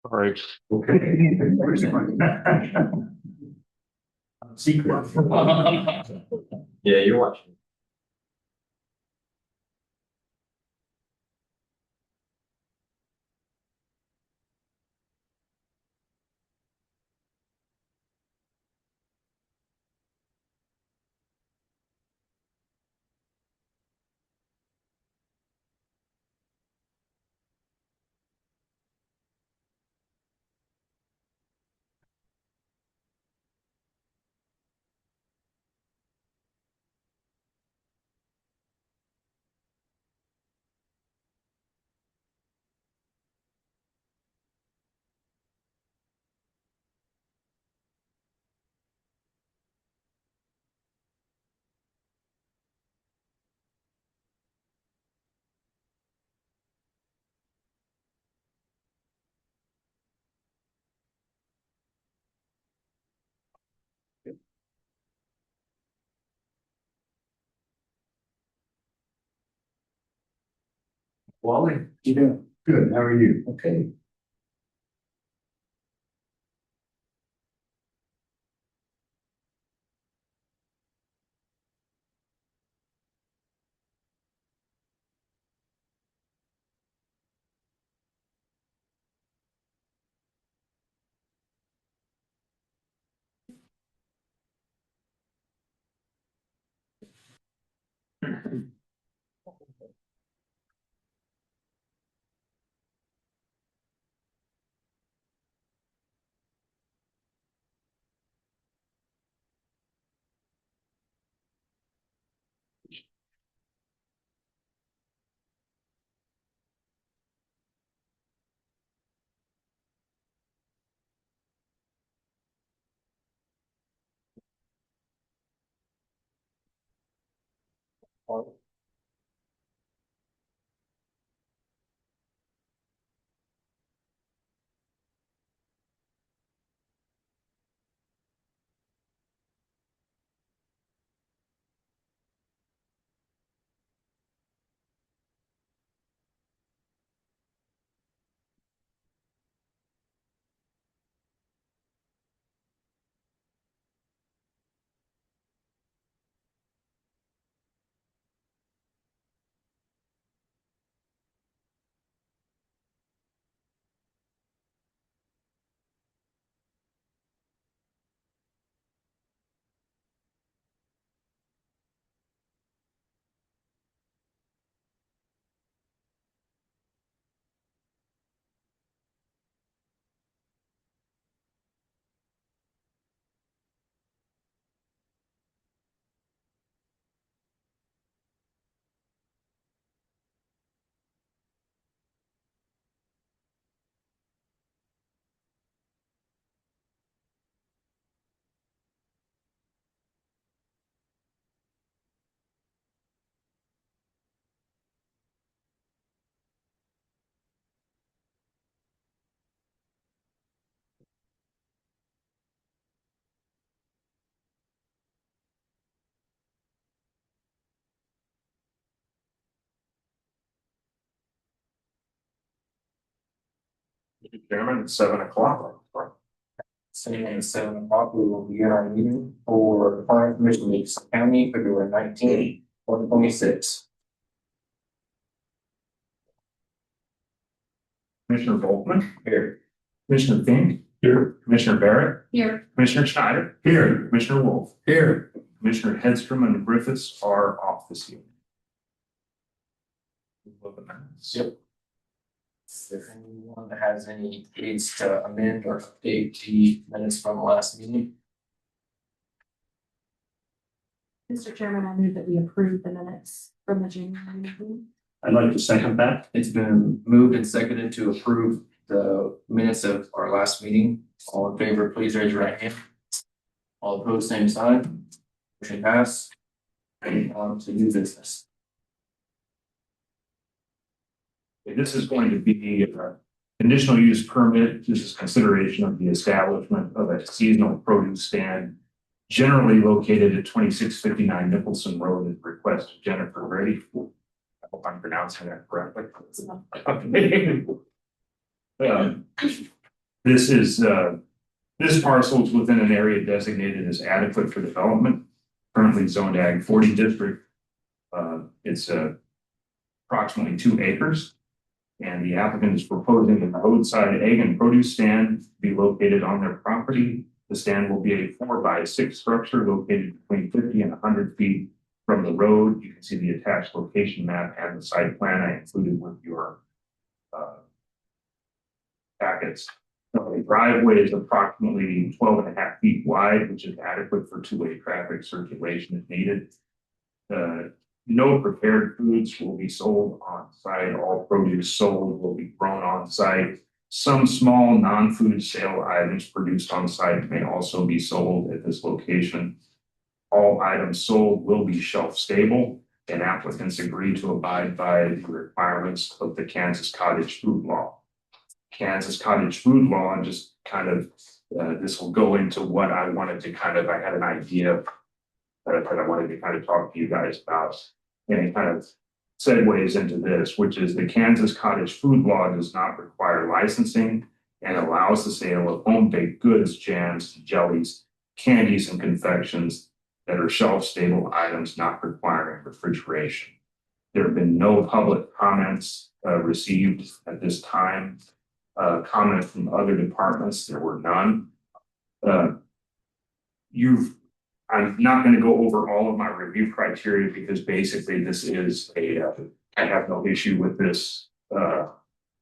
All right. Okay. Secret. Yeah, you're watching. Wally, you doing? Good, how are you? Okay. Mr. Chairman, it's 7 o'clock. Saying at 7 o'clock, we will begin our meeting for the Planning Commission of Nicholson County, February 19, 2026. Commissioner Volkman, Here. Commissioner Fink. Here. Commissioner Barrett. Here. Commissioner Schneider. Here. Commissioner Wolf. Here. Commissioner Hedstrom and Griffiths are off this evening. Yep. Is there anyone that has any needs to amend or update the minutes from the last meeting? Mr. Chairman, I move that we approve the minutes from the January meeting. I'd like to second that. It's been moved and seconded to approve the minutes of our last meeting. All in favor, please raise your right hand. All opposed, same sign. Motion pass. On to new business. Okay, this is going to be a conditional use permit. This is consideration of the establishment of a seasonal produce stand generally located at 2659 Nicholson Road at the request of Jennifer Guidry. I hope I'm pronouncing that correctly. Okay. This parcel is within an area designated as adequate for development, currently zoned Ag 40 district. It's approximately 2 acres. And the applicant is proposing a roadside egg and produce stand be located on their property. The stand will be a 4x6 structure located between 50 and 100 feet from the road. You can see the attached location map and the site plan I included with your packets. The driveway is approximately 12.5 feet wide, which is adequate for two-way traffic circulation if needed. No prepared foods will be sold on site. All produce sold will be grown on site. Some small non-food sale items produced on site may also be sold at this location. All items sold will be shelf stable, and applicants agree to abide by the requirements of the Kansas Cottage Food Law. Kansas Cottage Food Law, and just kind of this will go into what I wanted to I had an idea that I wanted to kind of talk to you guys about, and it kind of segues into this, which is the Kansas Cottage Food Law does not require licensing and allows the sale of home-baked goods, jams, jellies, candies, and confections that are shelf-stable items not requiring refrigeration. There have been no public comments received at this time. Comments from other departments, there were none. I'm not going to go over all of my review criteria because basically this is I have no issue with this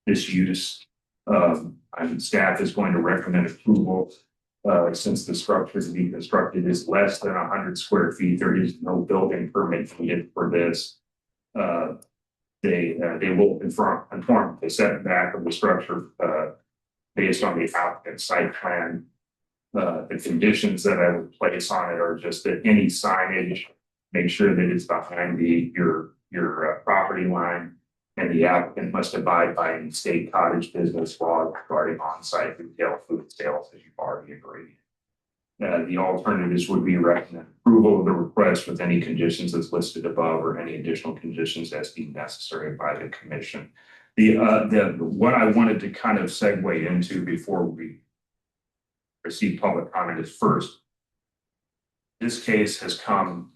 use. And staff is going to recommend approval since the structure to be constructed is less than 100 square feet. There is no building permit needed for this. They will conform the setback of the structure based on the applicant site plan. The conditions that I would place on it are just that any signage, make sure that it's behind your property line, and the applicant must abide by any state cottage business law regarding on-site retail food sales, as you've already agreed. The alternatives would be recommend approval of the request with any conditions as listed above or any additional conditions as deemed necessary by the commission. What I wanted to kind of segue into before we receive public comment is first, this case has come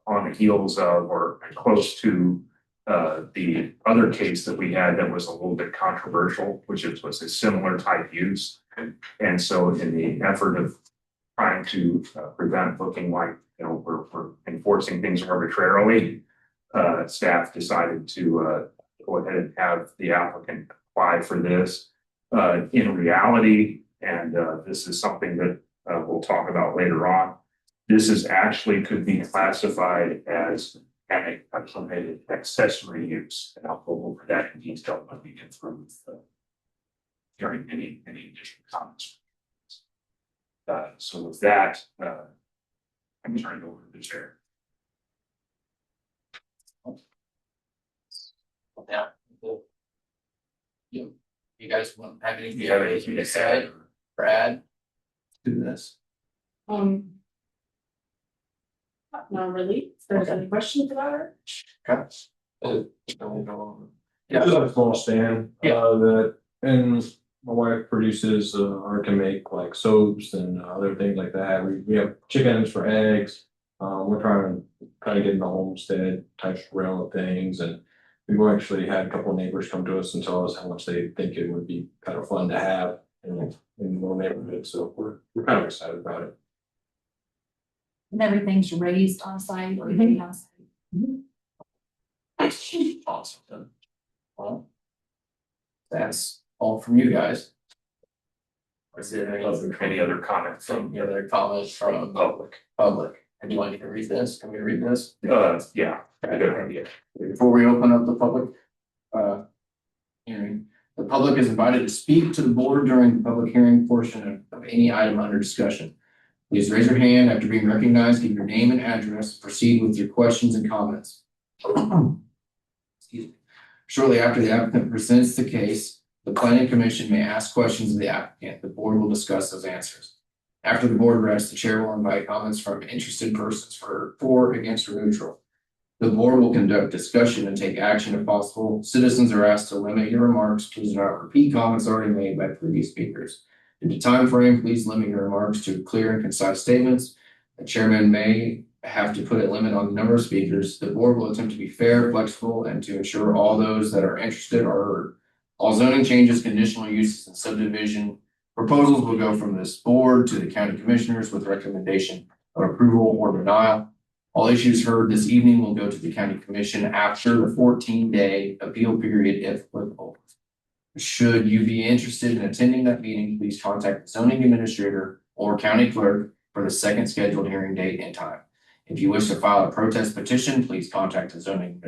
on the heels of or close to the other case that we had that was a little bit controversial, which was a similar type use. And so in the effort of trying to prevent looking like we're enforcing things arbitrarily, staff decided to go ahead and have the applicant apply for this. In reality, and this is something that we'll talk about later on, this is actually could be classified as an permitted accessory use, and I'll go over that in detail when we get through during any additional comments. So with that, I'm turning over to the chair. Yeah. You guys want have anything to say? Brad, do this. Not really. If there's any questions about it? Yeah. Just a small stand, Yeah. that, and my wife produces, or can make like soaps and other things like that. We have chickens for eggs. We're trying to kind of get in the homestead type realm of things, and we've actually had a couple of neighbors come to us and tell us how much they think it would be kind of fun to have in the little neighborhood. So we're kind of excited about it. And everything's raised on site, everything on site. Awesome. Well, that's all from you guys. Is there Any other comments from any other comments from public? And do you want me to read this? Can we read this? Yeah. Good idea. Before we open up the public hearing, the public is invited to speak to the board during the public hearing portion of any item under discussion. Please raise your hand after being recognized, give your name and address, proceed with your questions and comments. Excuse me. Shortly after the applicant presents the case, the planning commission may ask questions of the applicant. The board will discuss those answers. After the board rests, the chair will invite comments from interested persons for, against, or neutral. The board will conduct discussion and take action if possible. Citizens are asked to limit your remarks. Please do not repeat comments already made by previous speakers. Due to time frame, please limit your remarks to clear and concise statements. The chairman may have to put a limit on the number of speakers. The board will attempt to be fair, flexible, and to ensure all those that are interested are heard. All zoning changes, conditional uses, and subdivision proposals will go from this board to the county commissioners with recommendation of approval or denial. All issues heard this evening will go to the county commission after the 14-day appeal period if applicable. Should you be interested in attending that meeting, please contact the zoning administrator or county clerk for the second scheduled hearing date and time. If you wish to file a protest petition, please contact the zoning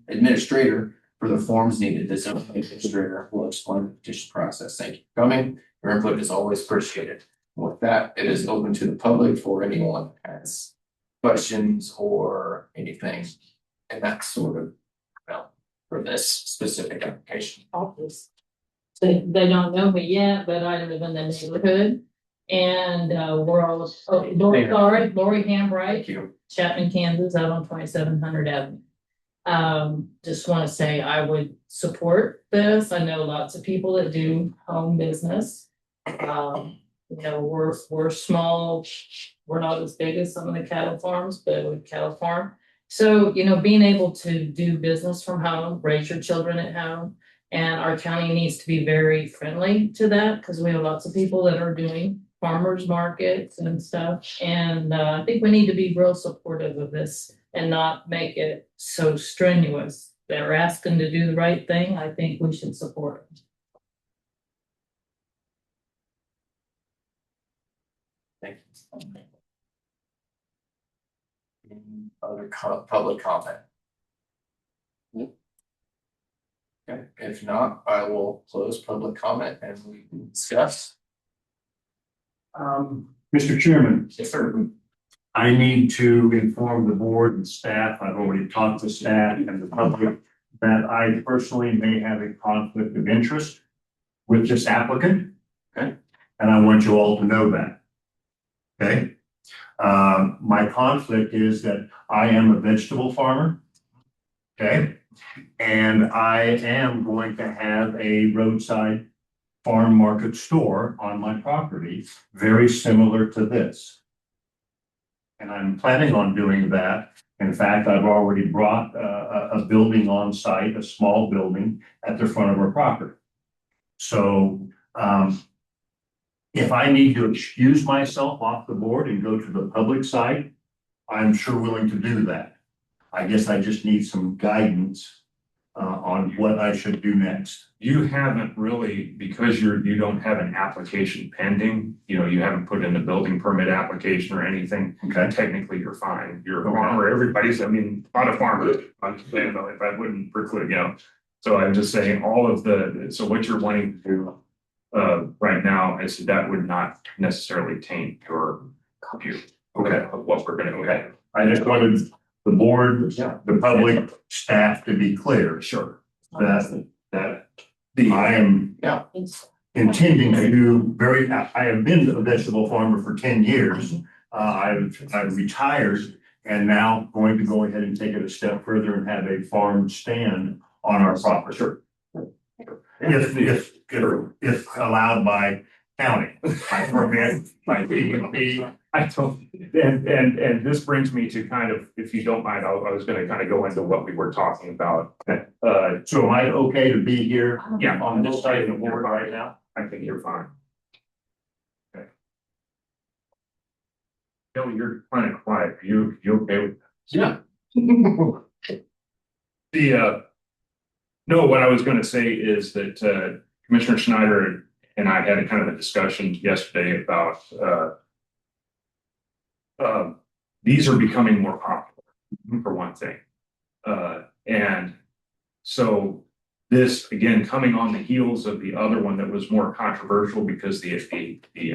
administrator for the forms needed. The zoning administrator will explain the petition process. Thank you for coming. Your input is always appreciated. With that, it is open to the public for anyone that has questions or anything in that sort of, well, for this specific application. Office. They don't know me yet, but I live in the neighborhood. And we're all, Lori Hambright, Thank you. Chapman, Kansas, out on 2700 Avenue. Just want to say I would support this. I know lots of people that do home business. You know, we're small, we're not as big as some of the cattle farms, but with cattle farm. So, you know, being able to do business from home, raise your children at home, and our county needs to be very friendly to that because we have lots of people that are doing farmers markets and stuff. And I think we need to be real supportive of this and not make it so strenuous. They're asking to do the right thing. I think we should support them. Thank you. Any other public comment? Okay, if not, I will close public comment and we can discuss. Mr. Chairman, Yes, sir. I need to inform the board and staff, I've already talked to staff and the public, that I personally may have a conflict of interest with this applicant. Okay. And I want you all to know that. Okay. My conflict is that I am a vegetable farmer. Okay. And I am going to have a roadside farm market store on my property, very similar to this. And I'm planning on doing that. In fact, I've already brought a building on site, a small building at the front of our property. So if I need to excuse myself off the board and go to the public side, I'm sure willing to do that. I guess I just need some guidance on what I should do next. You haven't really, because you don't have an application pending, you know, you haven't put in a building permit application or anything. Okay. Technically, you're fine. You're a farmer. Everybody's, a lot of farmers, I'm saying, if I wouldn't preclude, you know. So I'm just saying so what you're wanting to do right now is that would not necessarily taint your view. Okay. Of what we're gonna do. Okay. I just wanted the board, the public, staff to be clear. Sure. That I am intending to do I have been a vegetable farmer for 10 years. I've retired and now going to go ahead and take it a step further and have a farm stand on our property. Sure. If allowed by county, by permit, by DEP. I don't, and this brings me to kind of, if you don't mind, I was gonna kind of go into what we were talking about. So am I okay to be here? Yeah, On this side of the board right now? I think you're fine. Okay. Bill, you're kind of quiet. You okay with this? Yeah. No, what I was gonna say is that Commissioner Schneider and I had a kind of a discussion yesterday about these are becoming more popular, for one thing. And so this, again, coming on the heels of the other one that was more controversial because the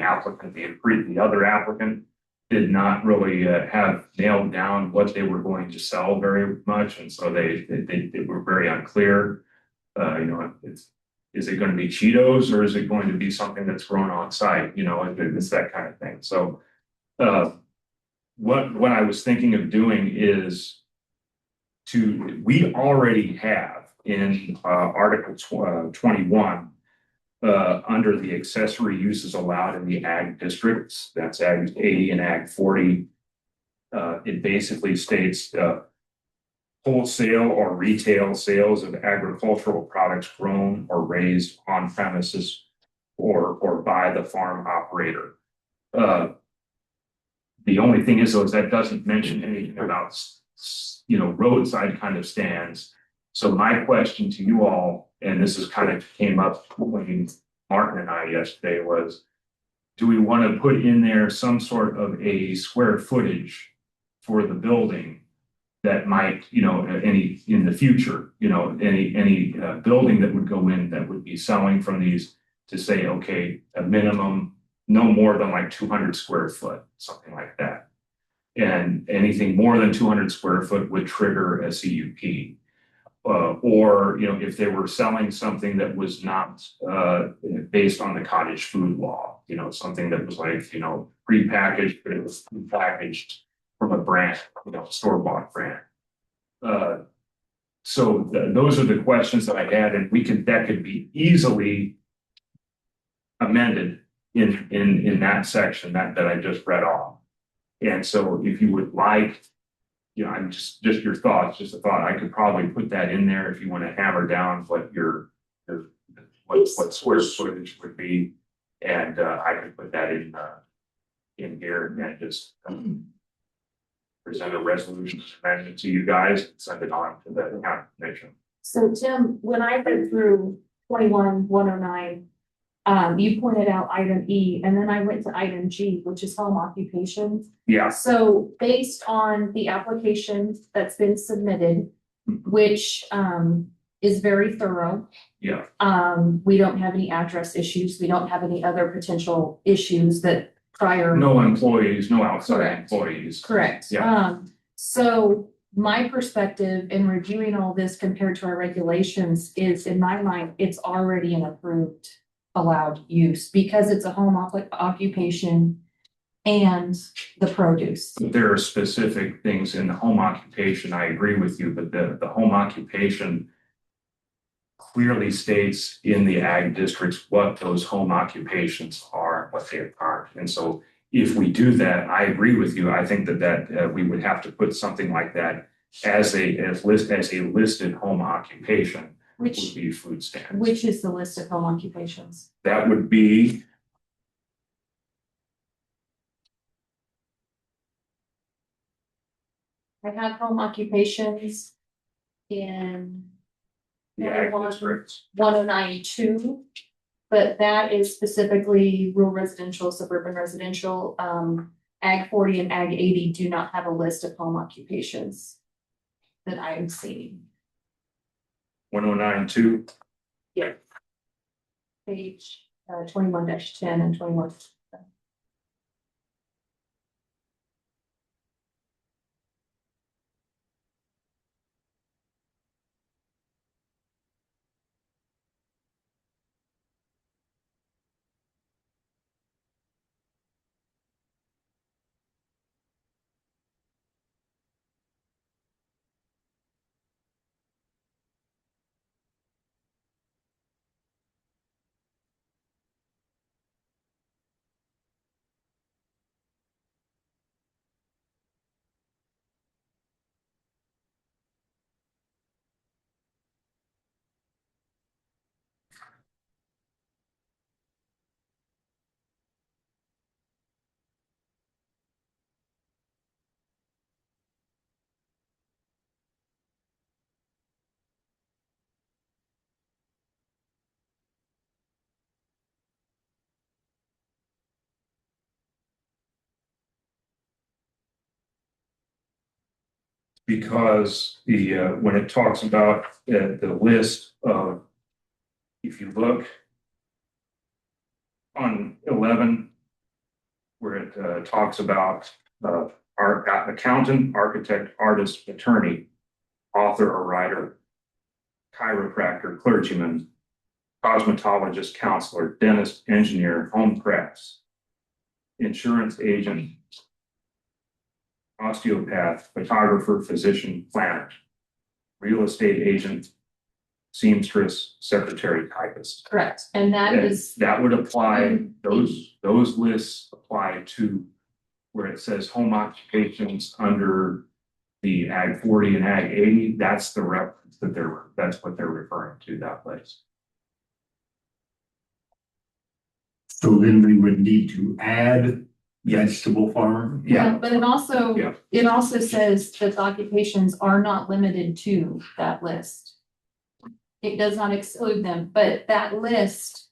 applicant, the other applicant did not really have nailed down what they were going to sell very much. And so they were very unclear. You know, is it going to be Cheetos or is it going to be something that's grown on site? You know, it's that kind of thing. So what I was thinking of doing is we already have in Article 21, under the accessory uses allowed in the ag districts, that's ag 80 and ag 40. It basically states wholesale or retail sales of agricultural products grown or raised on premises or by the farm operator. The only thing is, though, is that doesn't mention anything about, roadside kind of stands. So my question to you all, and this is kind of came up when Martin and I yesterday, was, do we want to put in there some sort of a square footage for the building that might, any in the future, any building that would go in that would be selling from these, to say, okay, a minimum no more than like 200 square foot, something like that. And anything more than 200 square foot would trigger a CUP. Or, if they were selling something that was not based on the cottage food law, something that was like, prepackaged, but it was packaged from a brand, store-bought brand. So those are the questions that I had, and that could be easily amended in that section that I just read off. And so if you would like, I'm just your thoughts, just a thought, I could probably put that in there if you want to hammer down what what square footage would be. And I could put that in here and just present a resolution amendment to you guys and send it on to the county commission. So Tim, when I read through 21-109, you pointed out item E, and then I went to item G, which is home occupation. Yeah. So based on the application that's been submitted, which is very thorough. Yeah. We don't have any address issues. We don't have any other potential issues that prior. No employees, no outside Correct. employees. Correct. Yeah. So my perspective in reviewing all this compared to our regulations is, in my mind, it's already an approved allowed use because it's a home occupation and the produce. There are specific things in the home occupation, I agree with you, but the home occupation clearly states in the ag districts what those home occupations are, what they aren't. And so if we do that, I agree with you. I think that we would have to put something like that as a listed home occupation, would be food stands. Which is the list of home occupations? That would be I have home occupations in the ag districts. 1092, but that is specifically rural residential, suburban residential. Ag 40 and Ag 80 do not have a list of home occupations that I am seeing. 1092. Yeah. Page 21-10 and 21. Because when it talks about the list of, if you look on 11, where it talks about our accountant, architect, artist, attorney, author or writer, chiropractor, clergyman, cosmetologist, counselor, dentist, engineer, home crafts, insurance agent, osteopath, photographer, physician, planner. real estate agent, seamstress, secretary, typist. Correct, and that And is, that would apply, those lists apply to where it says home occupations under the Ag 40 and Ag 80, that's the reference that that's what they're referring to, that list. So then we would need to add vegetable farmer. Yeah, but it also, Yeah. it also says that the occupations are not limited to that list. It does not exclude them, but that list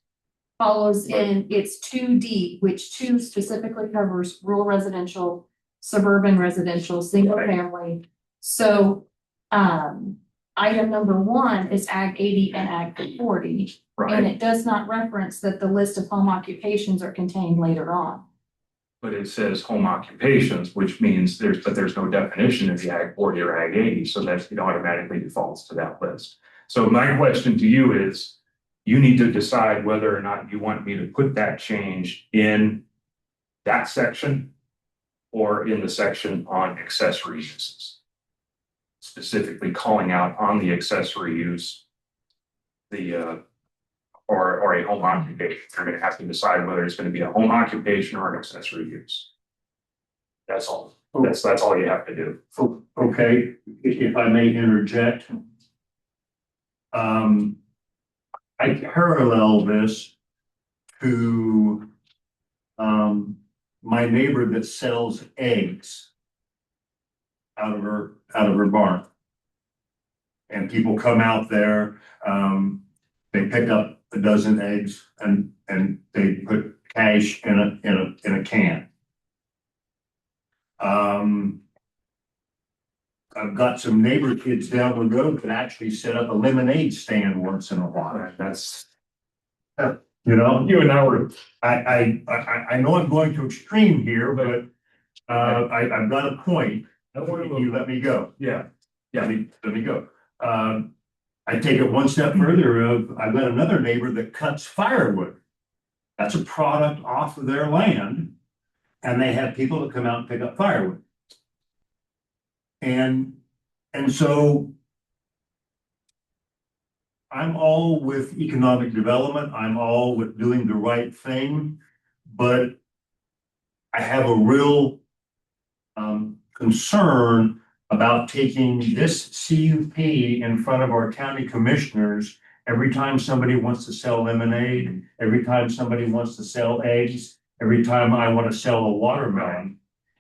follows in, it's 2D, which 2 specifically covers rural residential, suburban residential, single Right. family. So, item number 1 is Ag 80 and Ag 40. And right, it does not reference that the list of home occupations are contained later on. but it says home occupations, which means there's no definition of the Ag 40 or Ag 80, so that it automatically defaults to that list. So my question to you is, you need to decide whether or not you want me to put that change in that section or in the section on accessory uses. Specifically calling out on the accessory use, or a home occupation. You're gonna have to decide whether it's gonna be a home occupation or an accessory use. That's all. That's all you have to do. Okay, if I may interject. I parallel this to my neighbor that sells eggs out of her barn. And people come out there, they pick up a dozen eggs and they put cash in a can. I've got some neighbor kids down the road that actually set up a lemonade stand once in a while. That's, You know, you and I were, I know I'm going to extreme here, but I've got a point. You let me go. yeah, Let me go. I take it one step further I've got another neighbor that cuts firewood. That's a product off of their land. And they have people that come out and pick up firewood. And so I'm all with economic development. I'm all with doing the right thing, but I have a real concern about taking this CUP in front of our county commissioners every time somebody wants to sell lemonade, every time somebody wants to sell eggs, every time I want to sell a watermelon.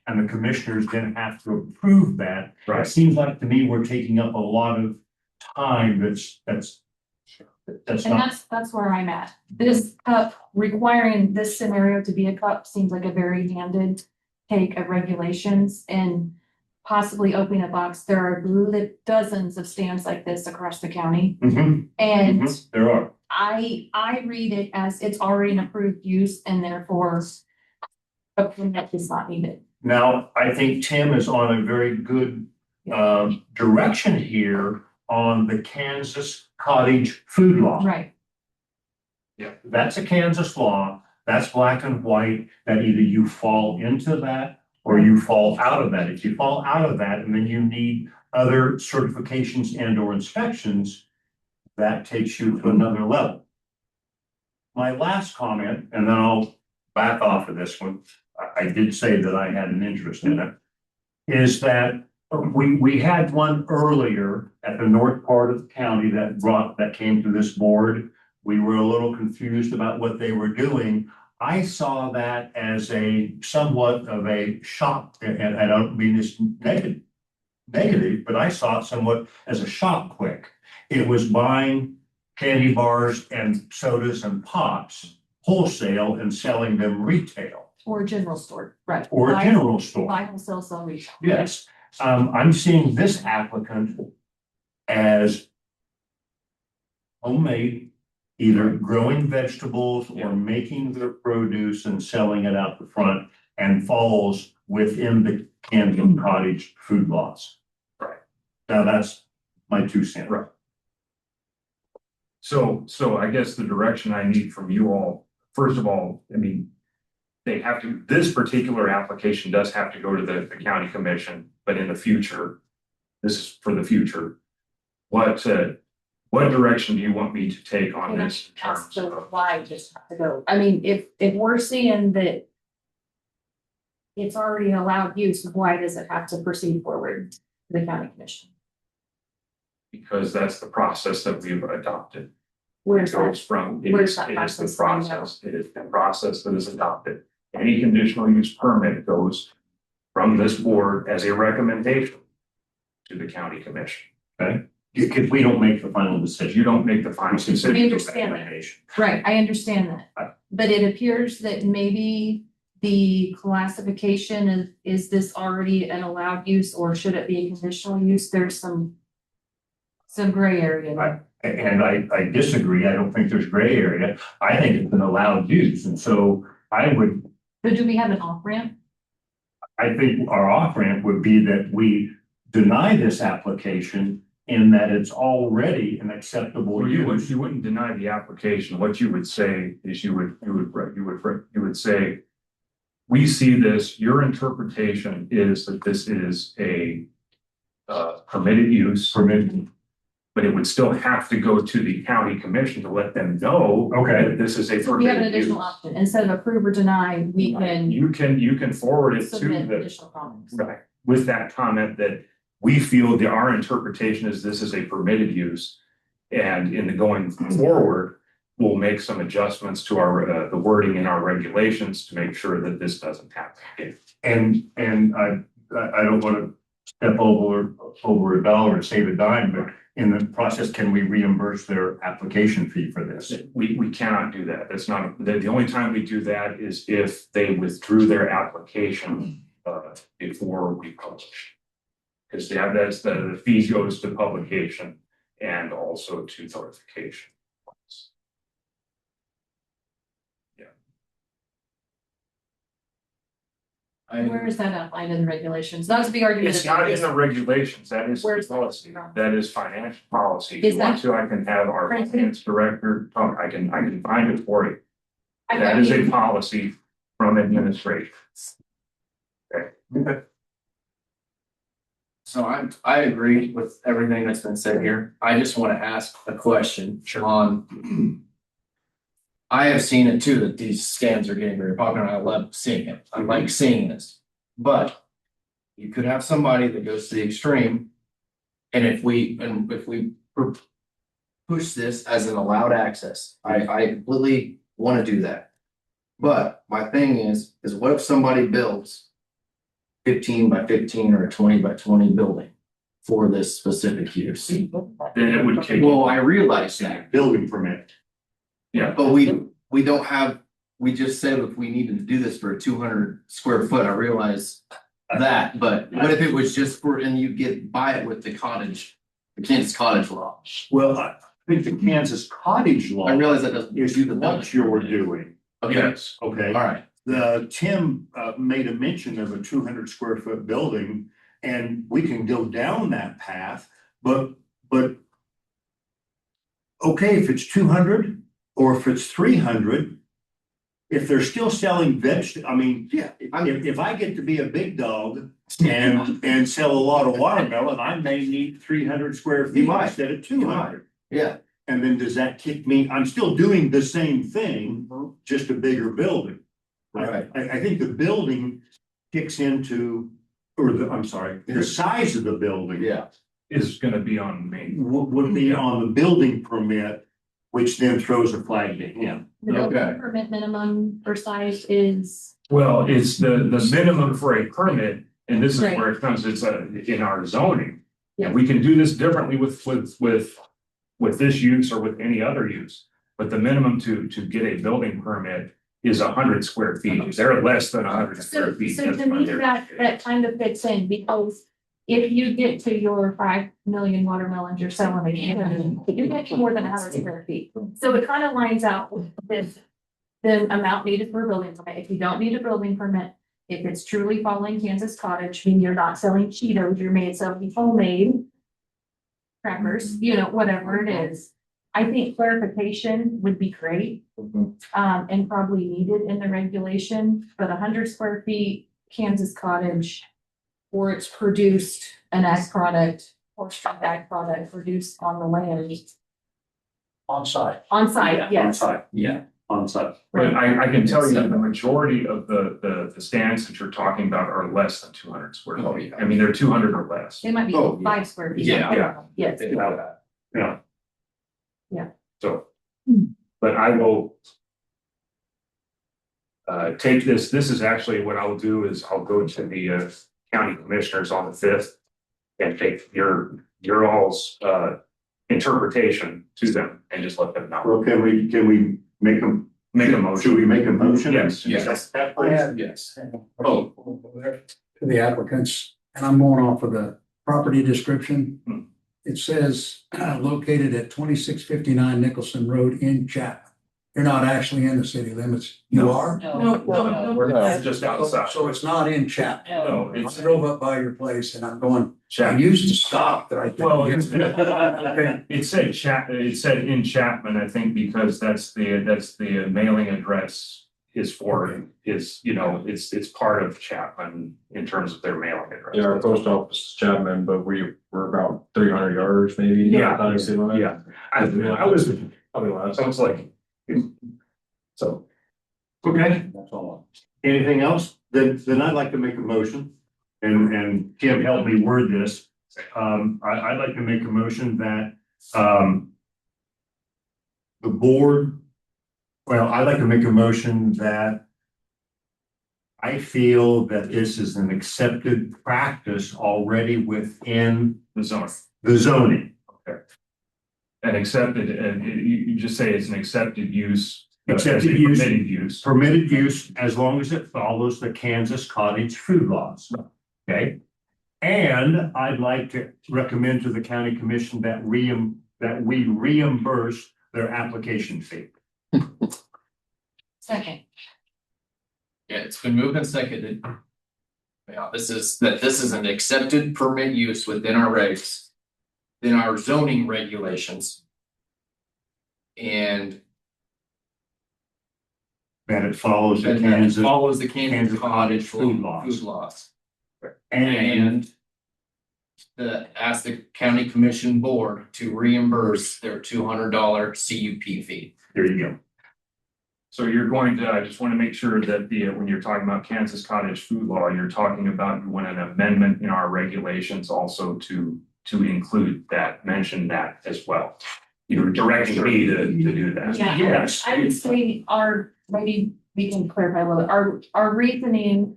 And the commissioners then have to approve that. It right. seems like to me, we're taking up a lot of time that's And not. that's where I'm at. This cup, requiring this scenario to be a cup seems like a very handed take of regulations and possibly opening a box. There are dozens of stands like this across the county. Mhm, And there are. I read it as it's already an approved use and therefore a permit is not needed. Now, I think Tim is on a very good direction here on the Kansas cottage food law. Right. That's a Kansas law. That's black and white, that either you fall into that or you fall out of that. If you fall out of that and then you need other certifications and or inspections, that takes you to another level. My last comment, and then I'll back off of this one. I did say that I had an interest in it, is that we had one earlier at the north part of the county that came to this board. We were a little confused about what they were doing. I saw that as a somewhat of a shop, and I don't mean this negative, but I saw it somewhat as a shop quick. It was buying candy bars and sodas and pops wholesale and selling them retail. Or general store, right. Or a general store. Buy, wholesale, sell, retail. Yes, I'm seeing this applicant as homemade, either growing vegetables or making their produce and selling it out the front, and falls within the Camden Cottage food laws. Right. Now, that's my 2 cents. Right. So I guess the direction I need from you all, first of all, I mean, this particular application does have to go to the county commission, but in the future, this is for the future. what direction do you want me to take on And this? in ask terms the of- why just have to go. I mean, if we're seeing that it's already allowed use, why does it have to proceed forward to the county commission? Because that's the process that we've adopted. Where's It goes that? from, it Where's is, that it is the process going now? process, it is the process that is adopted. Any conditional use permit goes from this board as a recommendation to the county commission. If we don't make the final decision. You don't make the final decision. I understand that. Right, I understand that, but it appears that maybe the classification is this already an allowed use or should it be a conditional use? There's some gray area there. And I disagree. I don't think there's gray area. I think it's an allowed use. And so I But do we have an off ramp? think our off ramp would be that we deny this application in that it's already an acceptable Well, use. you wouldn't deny the application. What you would say is you would say, we see this, your interpretation is that this is a permitted use, Permitted. but it would still have to go to the county commission to let them know Okay. that this is a So we have an permitted use. additional option. Instead of approve or deny, we can You can forward it to submit the, additional comments. right, with that comment that we feel that our interpretation is this is a permitted use. And in the going forward, we'll make some adjustments to our, the wording in our regulations to make sure that this doesn't happen again. And I don't want to step over a dollar and save a dime, but in the process, can we reimburse their application fee for this? We cannot do that. That's not, the only time we do that is if they withdrew their application before we publish. Because that's the fee goes to publication and also to notification. Where is that outlined in the regulations? That was the argument. It's not in the regulations, that is Where's- policy, that is financial policy. If Is you want that- to, I can have our Printed? finance director talk, I can find it for you. I That is a mean, policy from administration. Okay. So I agree with everything that's been said here. I just want to ask a question on. I have seen it too, that these scams are getting very popular and I love seeing it. I like seeing this. But you could have somebody that goes to the extreme. And if we push this as an allowed access, I completely want to do that. But my thing is what if somebody builds 15 by 15 or a 20 by 20 building for this specific use? Then it would take. Well, I realize that, Building permit. Yeah, but we don't have, we just said if we needed to do this for a 200 square foot, I realize that, but what if it was just for, and you get by it with the cottage, the Kansas cottage law? Well, I think the Kansas cottage law I realize that doesn't is do the what you're doing, Okay, yes, okay? all right, Tim made a mention of a 200 square foot building, and we can go down that path, but okay, if it's 200 or if it's 300, if they're still selling I mean, yeah, if I get to be a big dog and sell a lot of watermelon, I may need 300 square You feet might. instead of You 200. yeah, And then does that kick me? I'm still doing the same thing, just a bigger building. right, I think the building kicks into, I'm sorry, the size of the building. yeah, is gonna be on me. Would be on the building permit, which then throws a flag to him. The building Okay. permit minimum for size is, Well, it's the minimum for a permit, and this is where it comes, it's in our zoning. Yeah. And we can do this differently with this use or with any other use. But the minimum to get a building permit is 100 square feet. If they're less than 100 square feet. so that's to when me, they're- that kind of fits in because if you get to your 5 million watermelons you're selling again, you get to more than 100 square feet. So it kind of lines out with the amount needed for a building permit. If you don't need a building permit, if it's truly following Kansas cottage, meaning you're not selling Cheetos, you're selling homemade crackers, whatever it is. I think clarification would be great, and probably needed in the regulation, but 100 square feet Kansas cottage, or it's produced an ag product forestry bag product produced on the land. On site. On site, On yes. site, Yeah. on site. But I can tell you that the majority of the stands that you're talking about are less than 200 square Oh, feet. yeah. I mean, they're 200 or less. They might be Oh, yeah. 5 square feet. Yeah. Yes. Yeah. Yeah. So, but I will take this is actually what I'll do is I'll go to the county commissioners on the 5th and take your all's interpretation to them and just let them know. Well, can we make them? Make a Should motion. we make a motion? Yes. Yes. I have Yes. to the applicants, and I'm going off of the property description. Hmm. It says located at 2659 Nicholson Road in Chapman. You're not actually in the city limits. You are? No. We're not just outside. So it's not in Chapman. No, I it's drove up by your place and I'm going, I Chapman. used to stop there. I think. Well, Okay. it said in Chapman, I think, because that's the mailing address is for is, you know, it's part of Chapman in terms of their mailing address. Yeah, our post office is Chapman, but we're about 300 yards maybe. Yeah. outside of city limits. Yeah, I was, Probably less. so it's like, so. Okay, That's all. Anything else? Then I'd like to make a motion, and Kim helped me word this. I'd like to make a motion that, the board, well, I'd like to make a motion that I feel that this is an accepted practice already within the zone, the zoning. and accepted, and you just say it's an accepted use. Accepted use. Permitted use. Permitted use as long as it follows the Kansas cottage food laws. Okay? And I'd like to recommend to the county commission that we reimburse their application fee. Second. Yeah, it's been moved and seconded. Yeah, this is an accepted permit use within our regs, in our zoning regulations. And That it follows the that it Kansas. follows the Kansas Kansas cottage food food laws. laws. And Ask the county commission board to reimburse their $200 CUP fee. there you go. So you're going to, I just want to make sure that when you're talking about Kansas cottage food law, you're talking about, you want an amendment in our regulations also to include that, mention that as well. You're directing me to do that. Yeah. Yes. I would say maybe we can clarify a little bit. Our reasoning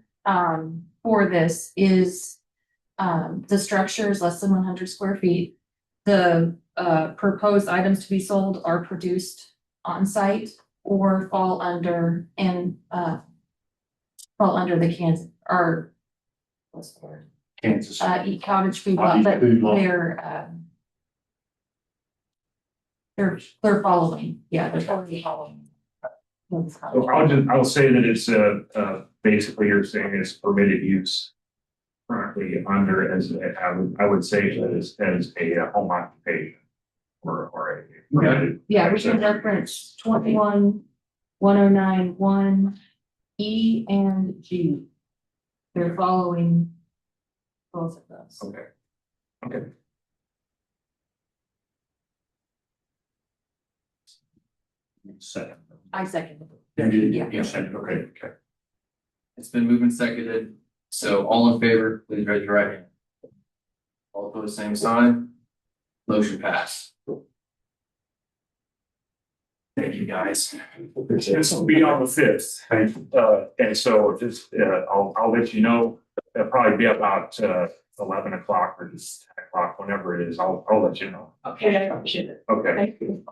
for this is the structure is less than 100 square feet. The proposed items to be sold are produced on site or fall under the Kansas or what's the word? Kansas. Eat cottage food law, Cottage but food law. they're following, yeah, they're totally following. So I'll say that it's basically you're saying it's permitted use. Currently under I would say as a home occupation or a. permitted Yeah, we can accessory reference 21-1091 E and G. They're following both of those. Okay. Okay. Second. I second. Yeah. Yeah. Second, okay. It's been moved and seconded. So all in favor, please raise your right hand. All opposed, same sign. Motion passed. Thank you, guys. This will be on the 5th. Thank you. And so just, I'll let you know, it'll probably be about 11 o'clock or just 10 o'clock, whenever it is, I'll let you know. Okay, I appreciate it. Okay. Thank you.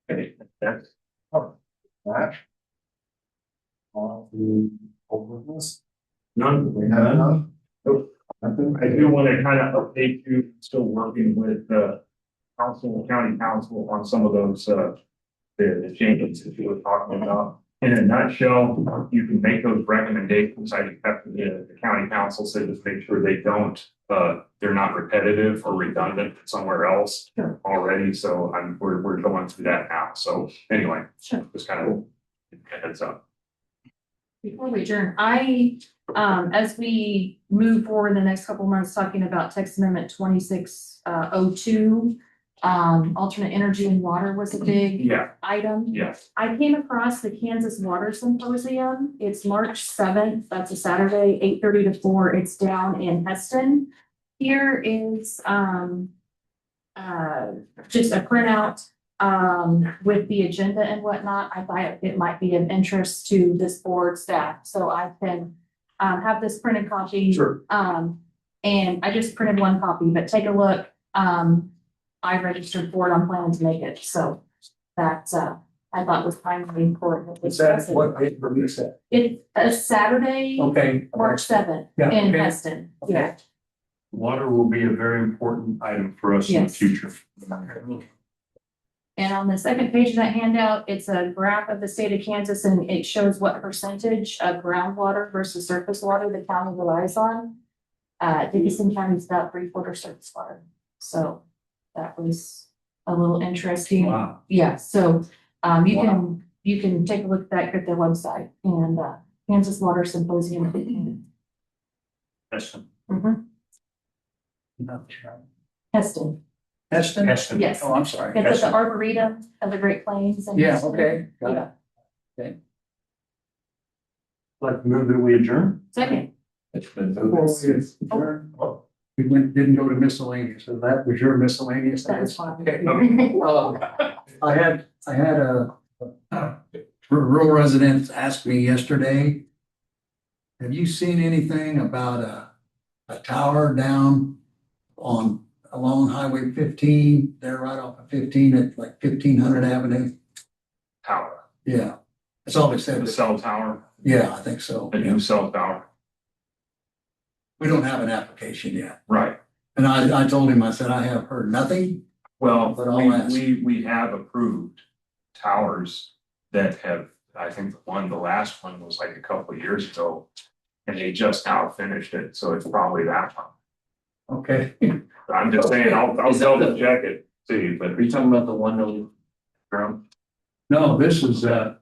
Okay, that's. None. None. Nope. I do want to kind of update you, still working with county council on some of those the changes that you were talking about. In a nutshell, you can make those recommendations. I have the county council said just make sure they don't they're not repetitive or redundant somewhere else Sure. already. So we're going through that now. So anyway, Sure. just kind of a heads up. Before we adjourn, as we move forward in the next couple of months, talking about text amendment 2602, alternate energy and water was a big Yeah, item. yes. I came across the Kansas Water Symposium. It's March 7th. That's a Saturday, 8:30 to 4. It's down in Heston. Here is, just a printout, with the agenda and whatnot. I thought it might be of interest to this board staff, so I can, have this printed copy. Sure. And I just printed one copy, but take a look. I registered for it. I'm planning to make it, so that's, I thought was finally important. Is that what date release that? It's a Saturday, Okay. March 7th Yeah, in okay. Heston. Yeah. Water will be a very important item for us in the Yes. future. And on the second page of that handout, it's a graph of the state of Kansas and it shows what percentage of groundwater versus surface water the county relies on. Dickinson County is about 3/4 surface water. So that was a little interesting. Wow. Yeah, so you can take a look at that at their website and Kansas Water Symposium. Heston. Mhm. Heston, Heston? Heston. yes. Oh, I'm sorry. It's at Heston. the Arboretum of the Great Plains. and- Yeah, okay. Got Yeah. it. Like to move that we adjourn? Second, It's been Before we adjourn, we didn't go to miscellaneous, so that was your miscellaneous. that's fine. Okay. I had a rural resident ask me yesterday, have you seen anything about a tower down along Highway 15? They're right off of 15 at like 1500 Avenue. Tower, Yeah, that's all they said. the cell tower, Yeah, I think so. the new cell tower, We don't have an application yet. right. And I told him, I said, I have heard nothing. Well, But I'll ask. we have approved towers that have, I think the last one was like a couple of years ago. And they just now finished it, so it's probably that one. Okay. I'm just saying, I'll Is that the- double check it, see, but Are you talking about the one that ground? No, this is a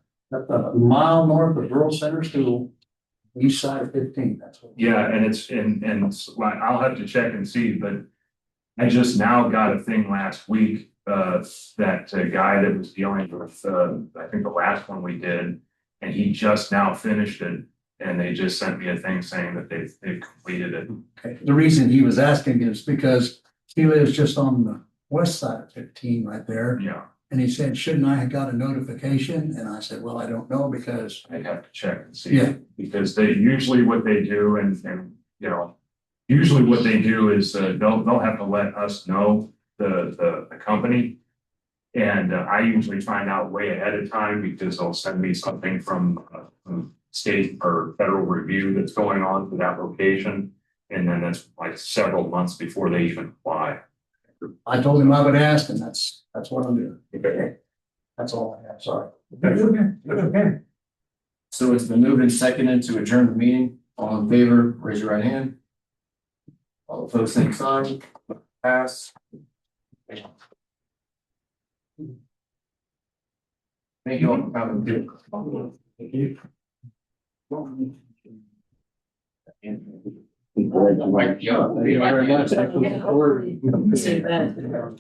mile north of Rural Center School, east side of 15. That's what. yeah, and it's, and it's like, I'll have to check and see, but. I just now got a thing last week, that guy that was dealing with, I think the last one we did. And he just now finished it, and they just sent me a thing saying that they've completed it. Okay. The reason he was asking is because he lives just on the west side of 15 right there. Yeah, And he said, shouldn't I have got a notification? And I said, well, I don't know because, I'd have to check and see. Yeah. Because they usually what they do and, you know. Usually what they do is, they'll have to let us know, the company. And I usually find out way ahead of time because they'll send me something from state or federal review that's going on for that location. And then that's like several months before they even apply. I told him I would ask, and that's what I'm doing. Okay. That's all I have, sorry. Okay. So it's been moved and seconded to adjourn the meeting. All in favor, raise your right hand. All opposed, same sign. Pass. Thank you all for coming. Thank you. Mike, yeah. Thank you very much. Yeah, hopefully, appreciate that.